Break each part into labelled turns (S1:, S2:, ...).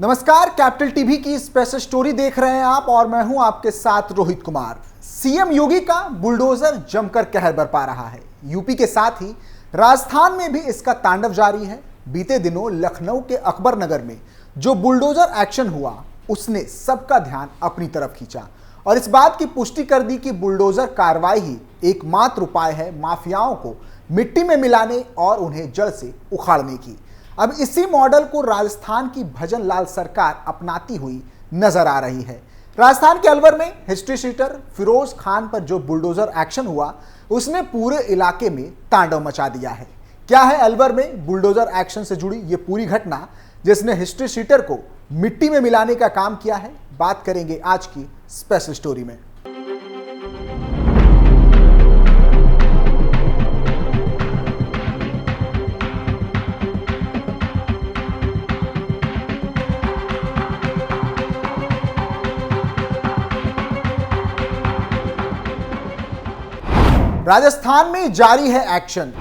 S1: नमस्कार, capital TV की special story देख रहे हैं आप और मैं हूं आपके साथ रोहित कुमार। सीएम योगी का बुलडोजर जमकर कहर बरपा रहा है। यूपी के साथ ही राजस्थान में भी इसका तांडव जारी है। बीते दिनों लखनऊ के अकबर नगर में जो बुलडोजर एक्शन हुआ उसने सबका ध्यान अपनी तरफ खींचा और इस बात की पुष्टि कर दी कि बुलडोजर कार्रवाई ही एकमात्र उपाय है माफियाओं को मिट्टी में मिलाने और उन्हें जड़ से उखाड़ने की। अब इसी मॉडल को राजस्थान की भजन लाल सरकार अपनाती हुई नजर आ रही है। राजस्थान के अलवर में हिस्ट्री शीटर फिरोज खान पर जो बुलडोजर एक्शन हुआ उसने पूरे इलाके में तांडव मचा दिया है। क्या है अलवर में बुलडोजर एक्शन से जुड़ी ये पूरी घटना जिसने हिस्ट्री शीटर को मिट्टी में मिलाने का काम किया है, बात करेंगे आज की स्पेशल स्टोरी में। राजस्थान में जारी है एक्शन,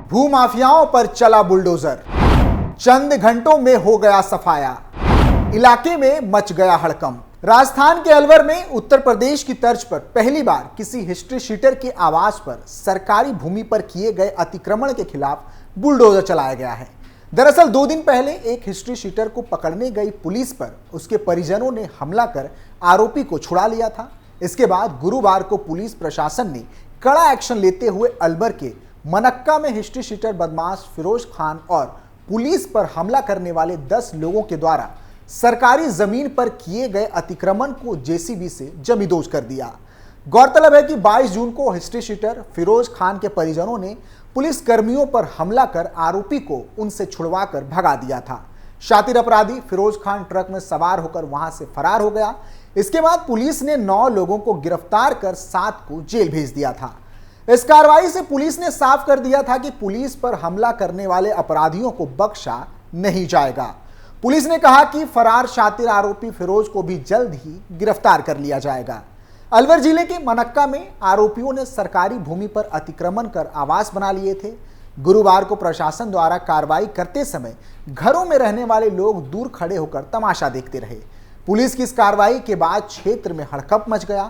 S1: भूमाफियाओं पर चला बुलडोजर, चंद घंटों में हो गया सफाया, इलाके में मच गया हड़कंप। राजस्थान के अलवर में उत्तर प्रदेश की तर्ज पर पहली बार किसी हिस्ट्री शीटर के आवास पर सरकारी भूमि पर किए गए अतिक्रमण के खिलाफ बुलडोजर चलाया गया है। दरअसल 2 दिन पहले एक हिस्ट्री शीटर को पकड़ने गई पुलिस पर उसके परिजनों ने हमला कर आरोपी को छुड़ा लिया था। इसके बाद गुरुवार को पुलिस प्रशासन ने कड़ा एक्शन लेते हुए अलवर के मनक्का में हिस्ट्री शीटर बदमाश फिरोज खान और पुलिस पर हमला करने वाले 10 लोगों के द्वारा सरकारी जमीन पर किए गए अतिक्रमण को जेसीबी से जमींदोज कर दिया। गौरतलब है कि 22 जून को हिस्ट्री शीटर फिरोज खान के परिजनों ने पुलिस कर्मियों पर हमला कर आरोपी को उनसे छुड़वाकर भगा दिया था। शातिर अपराधी फिरोज खान ट्रक में सवार होकर वहां से फरार हो गया। इसके बाद पुलिस ने 9 लोगों को गिरफ्तार कर 7 को जेल भेज दिया था। इस कार्रवाई से पुलिस ने साफ कर दिया था कि पुलिस पर हमला करने वाले अपराधियों को बख्शा नहीं जाएगा। पुलिस ने कहा कि फरार शातिर आरोपी फिरोज को भी जल्द ही गिरफ्तार कर लिया जाएगा। अलवर जिले के मनक्का में आरोपियों ने सरकारी भूमि पर अतिक्रमण कर आवास बना लिए थे। गुरुवार को प्रशासन द्वारा कार्रवाई करते समय घरों में रहने वाले लोग दूर खड़े होकर तमाशा देखते रहे। पुलिस की इस कार्रवाई के बाद क्षेत्र में हड़कंप मच गया।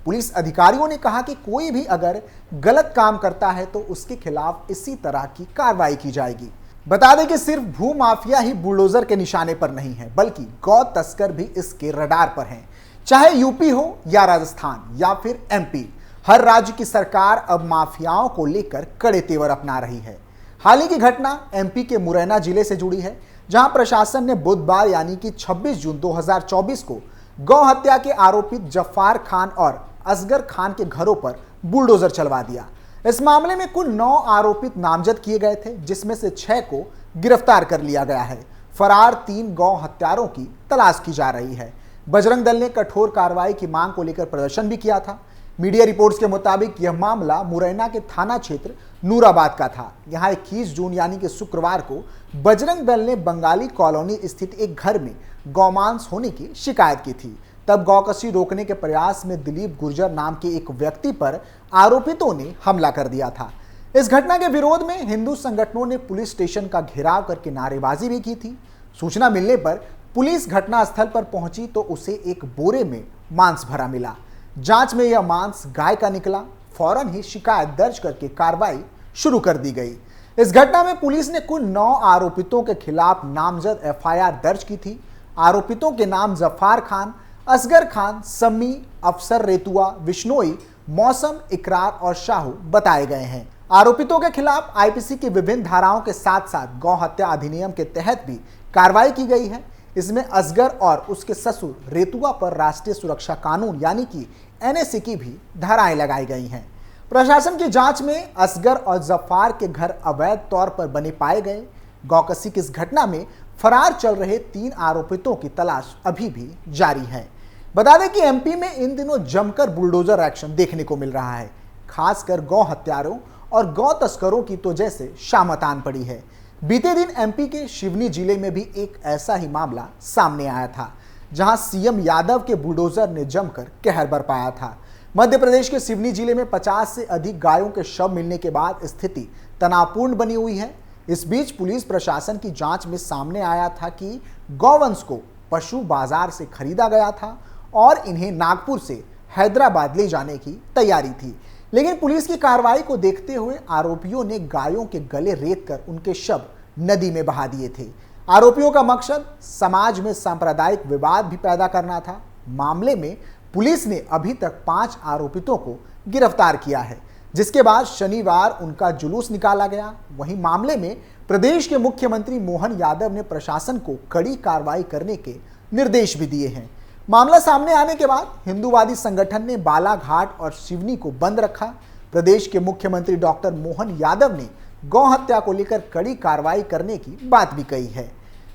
S1: पुलिस अधिकारियों ने कहा कि कोई भी अगर गलत काम करता है तो उसके खिलाफ इसी तरह की कार्रवाई की जाएगी। बता दें कि सिर्फ भूमाफिया ही बुलडोजर के निशाने पर नहीं है, बल्कि गौ तस्कर भी इसके रडार पर हैं। चाहे यूपी हो या राजस्थान या फिर एमपी, हर राज्य की सरकार अब माफियाओं को लेकर कड़े तेवर अपना रही है। हाल ही की घटना एमपी के मुरैना जिले से जुड़ी है, जहां प्रशासन ने बुधवार यानी कि 26 जून 2024 को गौ हत्या के आरोपित जफार खान और असगर खान के घरों पर बुलडोजर चलवा दिया। इस मामले में कुल 9 आरोपित नामजद किए गए थे, जिसमें से 6 को गिरफ्तार कर लिया गया है। फरार 3 गौ हत्यारों की तलाश की जा रही है। बजरंग दल ने कठोर कार्रवाई की मांग को लेकर प्रदर्शन भी किया था। मीडिया रिपोर्ट्स के मुताबिक यह मामला मुरैना के थाना क्षेत्र नूराबाद का था। यहां 21 जून यानी कि शुक्रवार को बजरंग दल ने बंगाली कॉलोनी स्थित एक घर में गौमांस होने की शिकायत की थी। तब गौकशी रोकने के प्रयास में दिलीप गुर्जर नाम के एक व्यक्ति पर आरोपितों ने हमला कर दिया था। इस घटना के विरोध में हिंदू संगठनों ने पुलिस स्टेशन का घेराव करके नारेबाजी भी की थी। सूचना मिलने पर पुलिस घटनास्थल पर पहुंची तो उसे एक बोरे में मांस भरा मिला। जांच में यह मांस गाय का निकला। फौरन ही शिकायत दर्ज करके कार्रवाई शुरू कर दी गई। इस घटना में पुलिस ने कुल 9 आरोपितों के खिलाफ नामजद एफआईआर दर्ज की थी। आरोपितों के नाम जफार खान, असगर खान, सम्मी, अफसर रेतुआ, विश्नोई, मौसम, इकरार और शाहू बताए गए हैं। आरोपितों के खिलाफ आईपीसी की विभिन्न धाराओं के साथ साथ गौ हत्या अधिनियम के तहत भी कार्रवाई की गई है। इसमें असगर और उसके ससुर रेतुआ पर राष्ट्रीय सुरक्षा कानून यानी कि एनएसए की भी धाराएं लगाई गई हैं। प्रशासन की जांच में असगर और जफार के घर अवैध तौर पर बने पाए गए। गौकशी की इस घटना में फरार चल रहे 3 आरोपितों की तलाश अभी भी जारी है। बता दें कि एमपी में इन दिनों जमकर बुलडोजर एक्शन देखने को मिल रहा है। खासकर गौ हत्यारों और गौ तस्करों की तो जैसे शामत आन पड़ी है। बीते दिन एमपी के सिवनी जिले में भी एक ऐसा ही मामला सामने आया था, जहां सीएम यादव के बुलडोजर ने जमकर कहर बरपाया था। मध्य प्रदेश के सिवनी जिले में 50 से अधिक गायों के शव मिलने के बाद स्थिति तनावपूर्ण बनी हुई है। इस बीच पुलिस प्रशासन की जांच में सामने आया था कि गौवंश को पशु बाजार से खरीदा गया था और इन्हें नागपुर से हैदराबाद ले जाने की तैयारी थी। लेकिन पुलिस की कार्रवाई को देखते हुए आरोपियों ने गायों के गले रेतकर उनके शव नदी में बहा दिए थे। आरोपियों का मकसद समाज में सांप्रदायिक विवाद भी पैदा करना था। मामले में पुलिस ने अभी तक 5 आरोपितों को गिरफ्तार किया है, जिसके बाद शनिवार उनका जुलूस निकाला गया। वहीं मामले में प्रदेश के मुख्यमंत्री मोहन यादव ने प्रशासन को कड़ी कार्रवाई करने के निर्देश भी दिए हैं। मामला सामने आने के बाद हिंदूवादी संगठन ने बालाघाट और सिवनी को बंद रखा। प्रदेश के मुख्यमंत्री डॉक्टर मोहन यादव ने गौ हत्या को लेकर कड़ी कार्रवाई करने की बात भी कही है।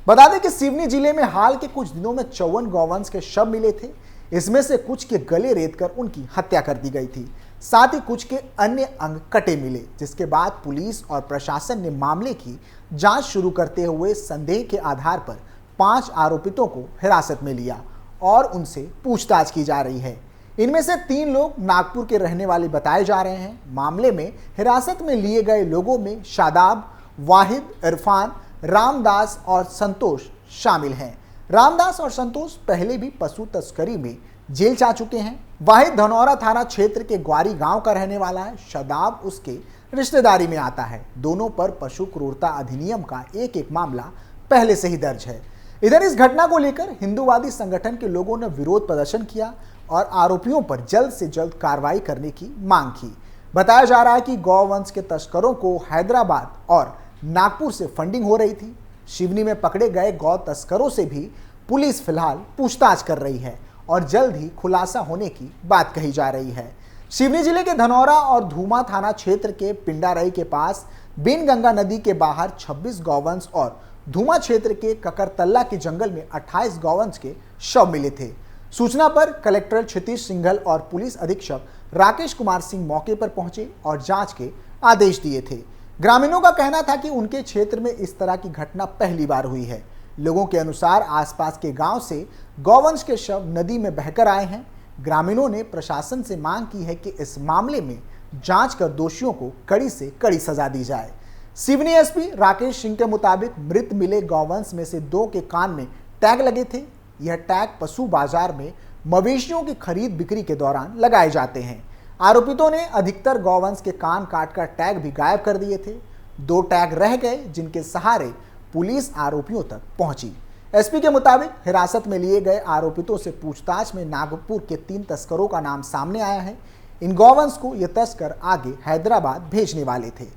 S1: बता दें कि सिवनी जिले में हाल के कुछ दिनों में 54 गौवंश के शव मिले थे। इसमें से कुछ के गले रेतकर उनकी हत्या कर दी गई थी। साथ ही कुछ के अन्य अंग कटे मिले, जिसके बाद पुलिस और प्रशासन ने मामले की जांच शुरू करते हुए संदेह के आधार पर 5 आरोपितों को हिरासत में लिया और उनसे पूछताछ की जा रही है। इनमें से 3 लोग नागपुर के रहने वाले बताए जा रहे हैं। मामले में हिरासत में लिए गए लोगों में शादाब, वाहिद, इरफान, रामदास और संतोष शामिल हैं। रामदास और संतोष पहले भी पशु तस्करी में जेल जा चुके हैं। वाहिद धनौरा थाना क्षेत्र के ग्वारी गांव का रहने वाला है। शादाब उसके रिश्तेदारी में आता है। दोनों पर पशु क्रूरता अधिनियम का एक मामला पहले से ही दर्ज है। इधर इस घटना को लेकर हिंदूवादी संगठन के लोगों ने विरोध प्रदर्शन किया और आरोपियों पर जल्द से जल्द कार्रवाई करने की मांग की। बताया जा रहा है कि गौवंश के तस्करों को हैदराबाद और नागपुर से फंडिंग हो रही थी। सिवनी में पकड़े गए गौ तस्करों से भी पुलिस फिलहाल पूछताछ कर रही है और जल्द ही खुलासा होने की बात कही जा रही है। सिवनी जिले के धनौरा और धूमा थाना क्षेत्र के पिंडारई के पास बिनगंगा नदी के बाहर 26 गौवंश और धूमा क्षेत्र के ककरतल्ला के जंगल में 28 गौवंश के शव मिले थे। सूचना पर कलेक्टर क्षितिज सिंघल और पुलिस अधीक्षक राकेश कुमार सिंह मौके पर पहुंचे और जांच के आदेश दिए थे। ग्रामीणों का कहना था कि उनके क्षेत्र में इस तरह की घटना पहली बार हुई है। लोगों के अनुसार आसपास के गांव से गौवंश के शव नदी में बहकर आए हैं। ग्रामीणों ने प्रशासन से मांग की है कि इस मामले में जांच कर दोषियों को कड़ी से कड़ी सजा दी जाए। सिवनी एसपी राकेश सिंह के मुताबिक मृत मिले गौवंश में से 2 के कान में टैग लगे थे। यह टैग पशु बाजार में मवेशियों की खरीद बिक्री के दौरान लगाए जाते हैं। आरोपितों ने अधिकतर गौवंश के कान काटकर टैग भी गायब कर दिए थे। 2 टैग रह गए, जिनके सहारे पुलिस आरोपियों तक पहुंची। एसपी के मुताबिक हिरासत में लिए गए आरोपितों से पूछताछ में नागपुर के 3 तस्करों का नाम सामने आया है। इन गौवंश को ये तस्कर आगे हैदराबाद भेजने वाले थे।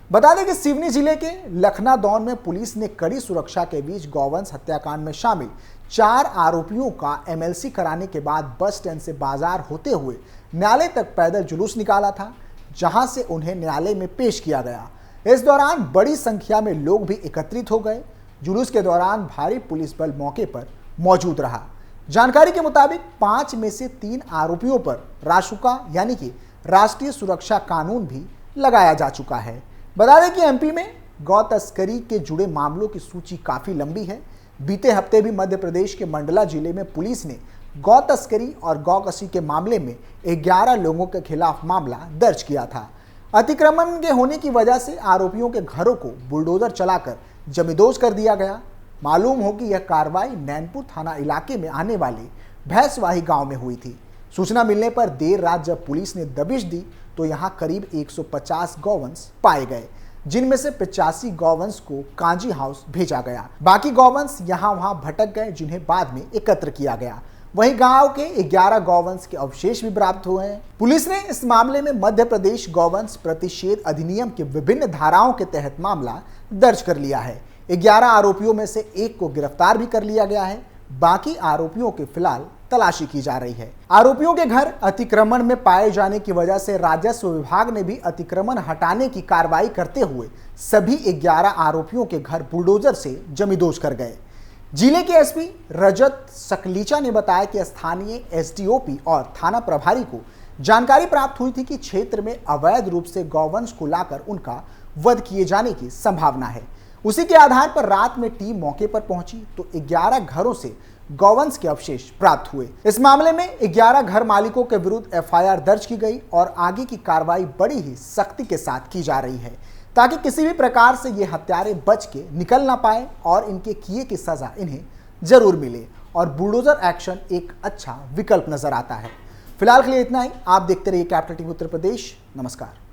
S1: बता दें कि सिवनी जिले के लखनादौन में पुलिस ने कड़ी सुरक्षा के बीच गौवंश हत्याकांड में शामिल 4 आरोपियों का एमएलसी कराने के बाद बस स्टैंड से बाजार होते हुए न्यायालय तक पैदल जुलूस निकाला था, जहां से उन्हें न्यायालय में पेश किया गया। इस दौरान बड़ी संख्या में लोग भी एकत्रित हो गए। जुलूस के दौरान भारी पुलिस बल मौके पर मौजूद रहा। जानकारी के मुताबिक 5 में से 3 आरोपियों पर रासुका यानी कि राष्ट्रीय सुरक्षा कानून भी लगाया जा चुका है। बता दें कि एमपी में गौ तस्करी के जुड़े मामलों की सूची काफी लंबी है। बीते हफ्ते भी मध्य प्रदेश के मंडला जिले में पुलिस ने गौ तस्करी और गौकशी के मामले में 11 लोगों के खिलाफ मामला दर्ज किया था। अतिक्रमण के होने की वजह से आरोपियों के घरों को बुलडोजर चलाकर जमींदोज कर दिया गया। मालूम हो कि यह कार्रवाई नैनपुर थाना इलाके में आने वाले भैंसवाही गांव में हुई थी। सूचना मिलने पर देर रात जब पुलिस ने दबिश दी तो यहां करीब 150 गौवंश पाए गए, जिनमें से 85 गौवंश को कांजी हाउस भेजा गया। बाकी गौवंश यहां वहां भटक गए, जिन्हें बाद में एकत्र किया गया। वहीं गांव के 11 गौवंश के अवशेष भी प्राप्त हुए हैं। पुलिस ने इस मामले में मध्य प्रदेश गौवंश प्रतिषेध अधिनियम के विभिन्न धाराओं के तहत मामला दर्ज कर लिया है। 11 आरोपियों में से 1 को गिरफ्तार भी कर लिया गया है। बाकी आरोपियों की फिलहाल तलाशी की जा रही है। आरोपियों के घर अतिक्रमण में पाए जाने की वजह से राजस्व विभाग ने भी अतिक्रमण हटाने की कार्रवाई करते हुए सभी 11 आरोपियों के घर बुलडोजर से जमींदोज कर गए। जिले के एसपी रजत सकलीचा ने बताया कि स्थानीय एसडीओपी और थाना प्रभारी को जानकारी प्राप्त हुई थी कि क्षेत्र में अवैध रूप से गौवंश को लाकर उनका वध किए जाने की संभावना है। उसी के आधार पर रात में टीम मौके पर पहुंची तो 11 घरों से गौवंश के अवशेष प्राप्त हुए। इस मामले में 11 घर मालिकों के विरुद्ध एफआईआर दर्ज की गई और आगे की कार्रवाई बड़ी ही सख्ती के साथ की जा रही है, ताकि किसी भी प्रकार से ये हत्यारे बच के निकल ना पाए और इनके किए की सजा इन्हें जरूर मिले और बुलडोजर एक्शन एक अच्छा विकल्प नजर आता है। फिलहाल के लिए इतना ही। आप देखते रहिए कैपिटल टीवी उत्तर प्रदेश। नमस्कार।